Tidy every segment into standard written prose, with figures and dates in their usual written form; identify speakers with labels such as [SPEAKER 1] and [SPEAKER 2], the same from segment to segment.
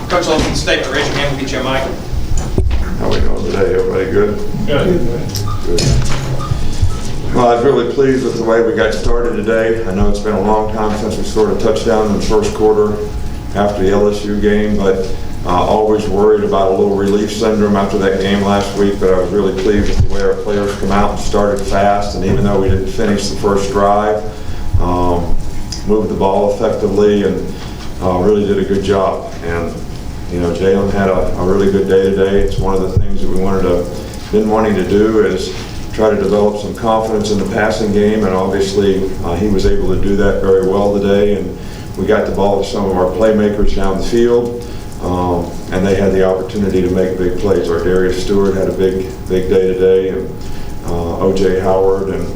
[SPEAKER 1] Coach, a little statement. Raise your hand. We'll get you a mic.
[SPEAKER 2] How we doing today? Everybody good? Good. Well, I was really pleased with the way we got started today. I know it's been a long time since we scored a touchdown in the first quarter after the LSU game, but always worried about a little relief syndrome after that game last week. But I was really pleased with the way our players come out and started fast, and even though we didn't finish the first drive, moved the ball effectively and really did a good job. And you know, Jalen had a really good day today. It's one of the things that we been wanting to do is try to develop some confidence in the passing game, and obviously he was able to do that very well today. And we got the ball to some of our playmakers down the field, and they had the opportunity to make big plays. Our Darius Stewart had a big day today, and O.J. Howard, and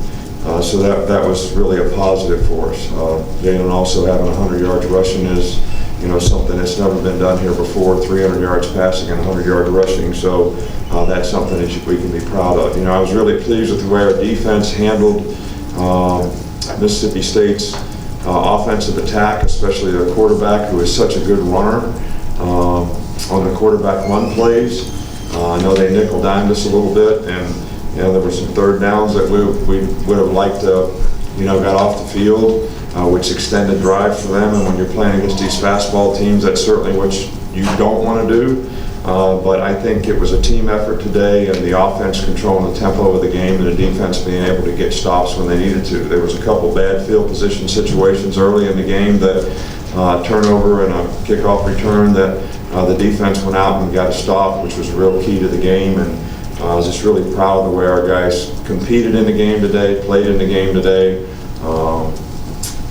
[SPEAKER 2] so that was really a positive for us. Jalen also having 100 yards rushing is, you know, something that's never been done here before, 300 yards passing and 100 yards rushing. So that's something that we can be proud of. You know, I was really pleased with the way our defense handled Mississippi State's offensive attack, especially their quarterback, who is such a good runner on the quarterback run plays. I know they nickel-dimed us a little bit, and you know, there were some third downs that we would have liked to, you know, got off the field, which extended drives for them. And when you're playing against these fastball teams, that's certainly what you don't want to do. But I think it was a team effort today, and the offense controlling the tempo of the game and the defense being able to get stops when they needed to. There was a couple bad field position situations early in the game, that turnover and a kickoff return, that the defense went out and got a stop, which was a real key to the game. And I was just really proud of the way our guys competed in the game today, played in the game today.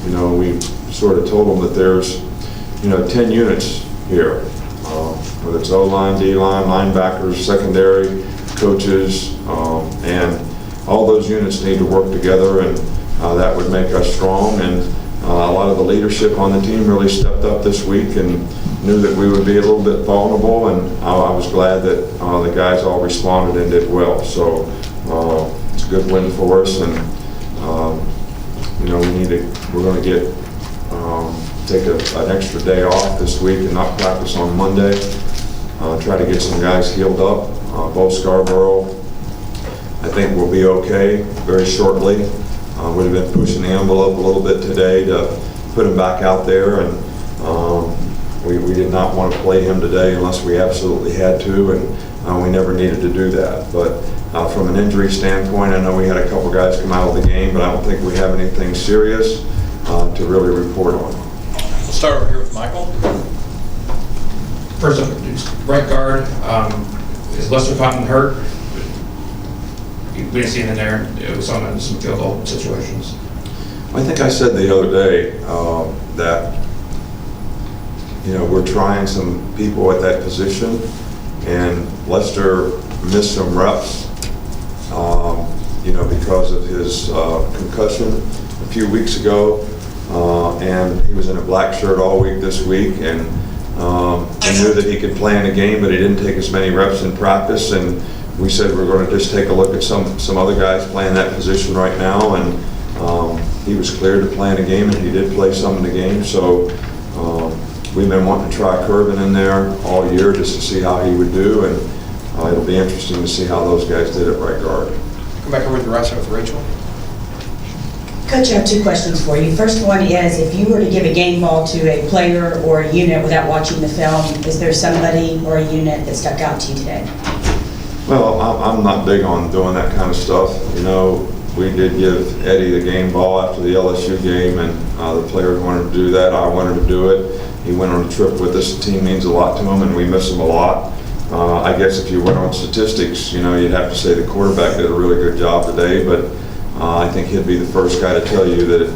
[SPEAKER 2] You know, we sort of told them that there's, you know, 10 units here, whether it's O-line, D-line, linebackers, secondary, coaches, and all those units need to work together, and that would make us strong. And a lot of the leadership on the team really stepped up this week and knew that we would be a little bit vulnerable, and I was glad that the guys all responded and did well. So it's a good win for us, and you know, we're going to take an extra day off this week and not practice on Monday. Try to get some guys healed up. Both Scarborough, I think, will be okay very shortly. We've been pushing the envelope a little bit today to put him back out there, and we did not want to play him today unless we absolutely had to, and we never needed to do that. But from an injury standpoint, I know we had a couple guys come out of the game, but I don't think we have anything serious to really report on.
[SPEAKER 1] We'll start over here with Michael.
[SPEAKER 3] First up, right guard, is Lester Cotton hurt? We didn't see him in there. It was on some field goal situations.
[SPEAKER 2] I think I said the other day that, you know, we're trying some people at that position, and Lester missed some reps, you know, because of his concussion a few weeks ago, and he was in a black shirt all week this week, and he knew that he could play in a game, but he didn't take as many reps in practice. And we said we're going to just take a look at some other guys playing that position right now, and he was cleared to play in a game, and he did play some in the game. So we've been wanting to try Curvin in there all year just to see how he would do, and it'll be interesting to see how those guys did at right guard.
[SPEAKER 1] Come back over to the right side with Rachel.
[SPEAKER 4] Coach, I have two questions for you. First one is, if you were to give a game ball to a player or a unit without watching the film, is there somebody or a unit that stuck out to you today?
[SPEAKER 2] Well, I'm not big on doing that kind of stuff. You know, we did give Eddie the game ball after the LSU game, and the players wanted to do that. I wanted to do it. He went on a trip with us. The team means a lot to him, and we miss him a lot. I guess if you went on statistics, you know, you'd have to say the quarterback did a really good job today, but I think he'd be the first guy to tell you that,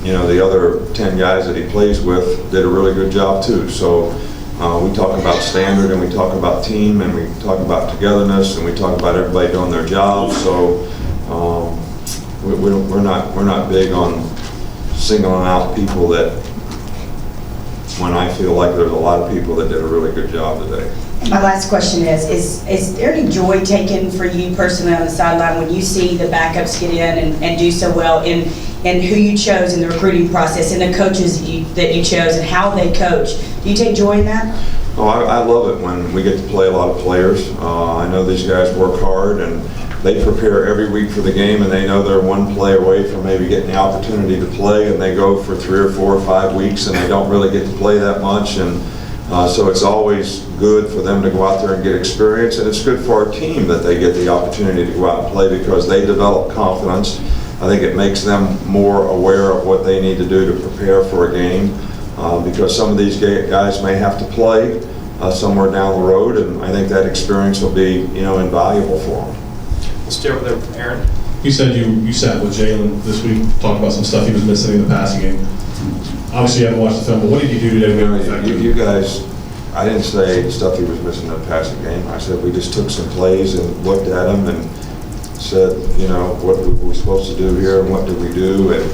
[SPEAKER 2] you know, the other 10 guys that he plays with did a really good job too. So we talk about standard, and we talk about team, and we talk about togetherness, and we talk about everybody doing their job. So we're not big on singling out people that, when I feel like there's a lot of people that did a really good job today.
[SPEAKER 4] My last question is there any joy taken for you personally on the sideline when you see the backups get in and do so well, and who you chose in the recruiting process, and the coaches that you chose and how they coach? Do you take joy in that?
[SPEAKER 2] Oh, I love it when we get to play a lot of players. I know these guys work hard and they prepare every week for the game, and they know they're one play away from maybe getting the opportunity to play, and they go for 3 or 4 or 5 weeks and they don't really get to play that much. And so it's always good for them to go out there and get experience, and it's good for our team that they get the opportunity to go out and play because they develop confidence. I think it makes them more aware of what they need to do to prepare for a game because some of these guys may have to play somewhere down the road, and I think that experience will be, invaluable for them.
[SPEAKER 1] We'll stay over there with Aaron.
[SPEAKER 5] You said you sat with Jalen this week, talked about some stuff he was missing in the passing game. Obviously, you haven't watched the film, but what did you do today?
[SPEAKER 2] You guys, I didn't say stuff he was missing in the passing game. I said we just took some plays and looked at them and said, what were we supposed to do here and what did we do? And,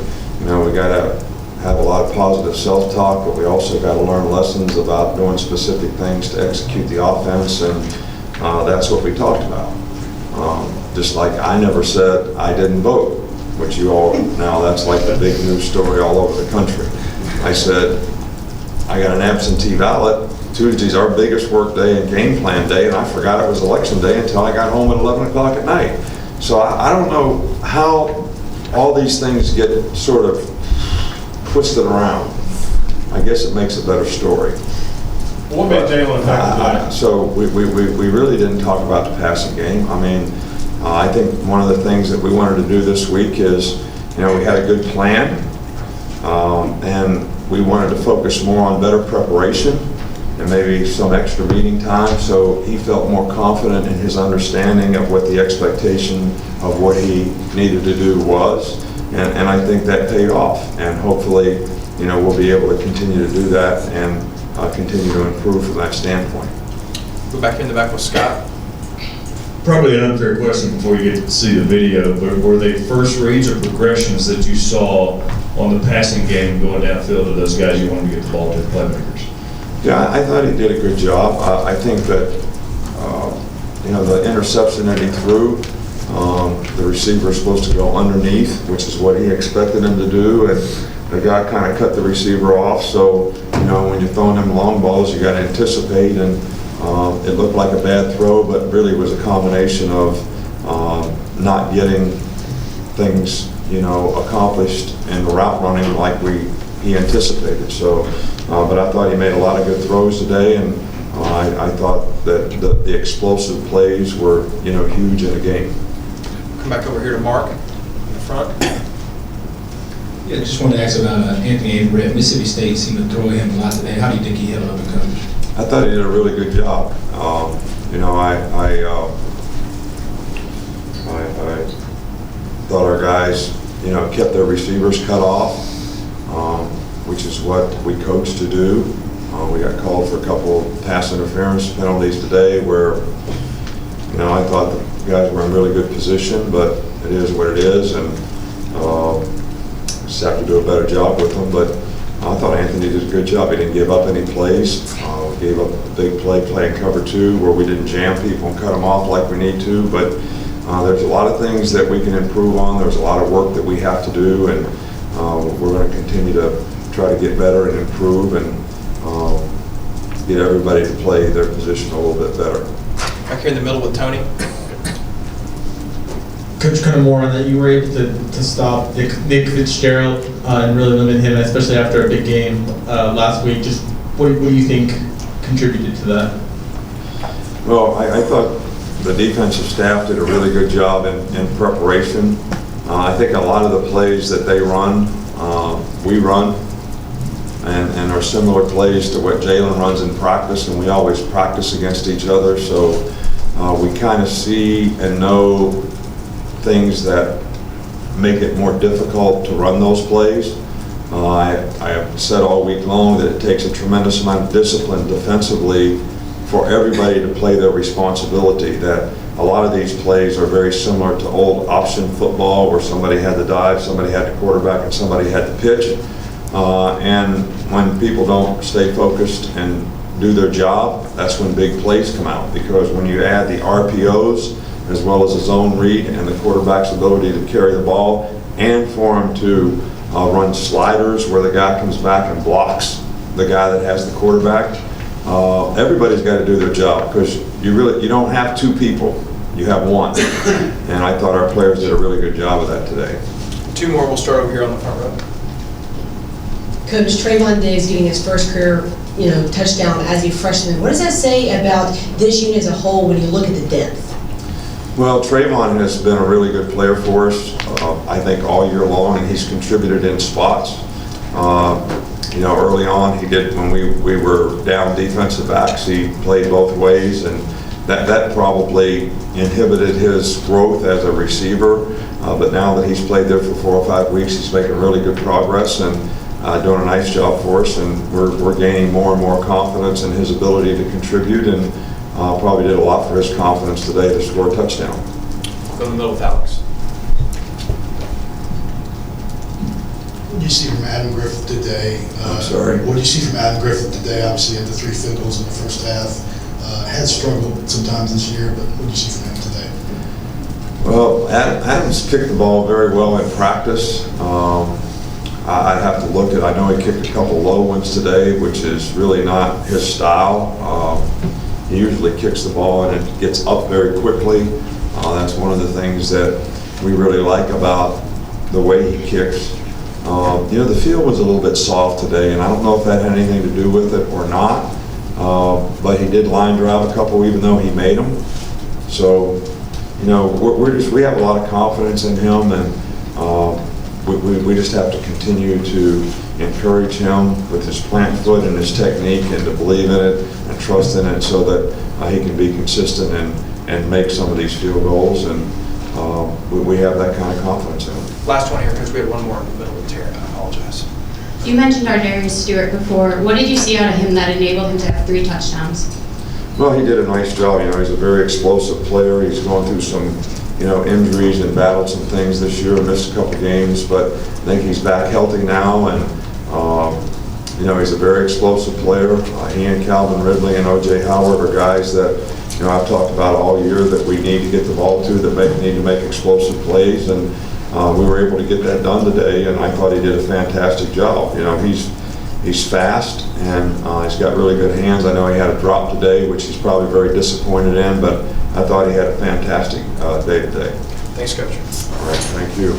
[SPEAKER 2] we got to have a lot of positive self-talk, but we also got to learn lessons about doing specific things to execute the offense, and that's what we talked about. Just like I never said I didn't vote, which you all, now that's like the big news story all over the country. I said, I got an absentee ballot. Tuesday's our biggest work day and game plan day, and I forgot it was election day until I got home at 11 o'clock at night. So I don't know how all these things get sort of twisted around. I guess it makes a better story.
[SPEAKER 5] What made Jalen effective?
[SPEAKER 2] So we really didn't talk about the passing game. I mean, I think one of the things that we wanted to do this week is, we had a good plan, and we wanted to focus more on better preparation and maybe some extra meeting time, so he felt more confident in his understanding of what the expectation of what he needed to do was, and I think that paid off, and hopefully, we'll be able to continue to do that and continue to improve from that standpoint.
[SPEAKER 1] Go back in the back with Scott.
[SPEAKER 6] Probably an unfair question before you get to see the video, but were they first reads or progressions that you saw on the passing game going downfield to those guys you wanted to get the ball to, the playmakers?
[SPEAKER 2] Yeah, I thought he did a good job. I think that, the interception that he threw, the receiver is supposed to go underneath, which is what he expected him to do, and the guy kind of cut the receiver off. So, when you're throwing them long balls, you got to anticipate, and it looked like a bad throw, but really was a combination of not getting things, accomplished in route running like he anticipated. So, but I thought he made a lot of good throws today, and I thought that the explosive plays were, huge in the game.
[SPEAKER 1] Come back over here to Mark in the front.
[SPEAKER 7] Yeah, just wanted to ask about Anthony Avery at Mississippi State. Seemed to throw him a lot today. How do you think he held up in coverage?
[SPEAKER 2] I thought he did a really good job. I thought our guys, kept their receivers cut off, which is what we coached to do. We got called for a couple of pass interference penalties today where, I thought the guys were in really good position, but it is what it is, and just have to do a better job with them. But I thought Anthony did a good job. He didn't give up any plays. We gave up a big play playing cover 2 where we didn't jam people and cut them off like we need to, but there's a lot of things that we can improve on. There's a lot of work that we have to do, and we're going to continue to try to get better and improve and get everybody to play their position a little bit better.
[SPEAKER 1] Back here in the middle with Tony.
[SPEAKER 8] Coach, kind of more on that, you were able to stop Nick Fitzgerald and really limit him, especially after a big game last week. Just what do you think contributed to that?
[SPEAKER 2] Well, I thought the defensive staff did a really good job in preparation. I think a lot of the plays that they run, we run, and are similar plays to what Jalen runs in practice, and we always practice against each other, so we kind of see and know things that make it more difficult to run those plays. I have said all week long that it takes a tremendous amount of discipline defensively for everybody to play their responsibility, that a lot of these plays are very similar to old option football where somebody had to dive, somebody had to quarterback, and somebody had to pitch. And when people don't stay focused and do their job, that's when big plays come out, because when you add the RPOs as well as the zone read and the quarterback's ability to carry the ball and for him to run sliders where the guy comes back and blocks the guy that has the quarterback, everybody's got to do their job, because you don't have two people, you have one. And I thought our players did a really good job of that today.
[SPEAKER 1] 2 more, we'll start over here on the front row.
[SPEAKER 9] Coach, Trayvon Diggs getting his first career, touchdown as a freshman. What does that say about this unit as a whole when you look at the depth?
[SPEAKER 2] Well, Trayvon has been a really good player for us, I think all year long, and he's contributed in spots. Early on, he did, when we were down defensive backs, he played both ways, and that probably inhibited his growth as a receiver. But now that he's played there for 4 or 5 weeks, he's making really good progress and doing a nice job for us, and we're gaining more and more confidence in his ability to contribute, and probably did a lot for his confidence today to score a touchdown.
[SPEAKER 1] We'll go in the middle with Alex.
[SPEAKER 10] What do you see from Adam Griffith today?
[SPEAKER 2] I'm sorry?
[SPEAKER 10] What do you see from Adam Griffith today? Obviously, he had the 3 field goals in the first half. Has struggled sometimes this year, but what do you see from him today?
[SPEAKER 2] Well, Adam's kicked the ball very well in practice. I'd have to look at, I know he kicked a couple low ones today, which is really not his style. He usually kicks the ball and it gets up very quickly. That's one of the things that we really like about the way he kicks. The field was a little bit soft today, and I don't know if that had anything to do with it or not, but he did line drive a couple even though he made them. So, we have a lot of confidence in him, and we just have to continue to encourage him with his plant foot and his technique, and to believe in it and trust in it, so that he can be consistent and make some of these field goals, and we have that kind of confidence in him.
[SPEAKER 1] Last one here, because we have one more in the middle with Terry. I apologize.
[SPEAKER 11] You mentioned Ardarius Stewart before. What did you see out of him that enabled him to have 3 touchdowns?
[SPEAKER 2] Well, he did a nice job. He's a very explosive player. He's gone through some, injuries and battled some things this year, missed a couple games, but I think he's back healthy now, and he's a very explosive player. He and Calvin Ridley and O.J. Howard are guys that, I've talked about all year that we need to get the ball to, that need to make explosive plays, and we were able to get that done today, and I thought he did a fantastic job. He's fast, and he's got really good hands. I know he had a drop today, which he's probably very disappointed in, but I thought he had a fantastic day today.
[SPEAKER 1] Thanks, Coach.
[SPEAKER 2] All right, thank you.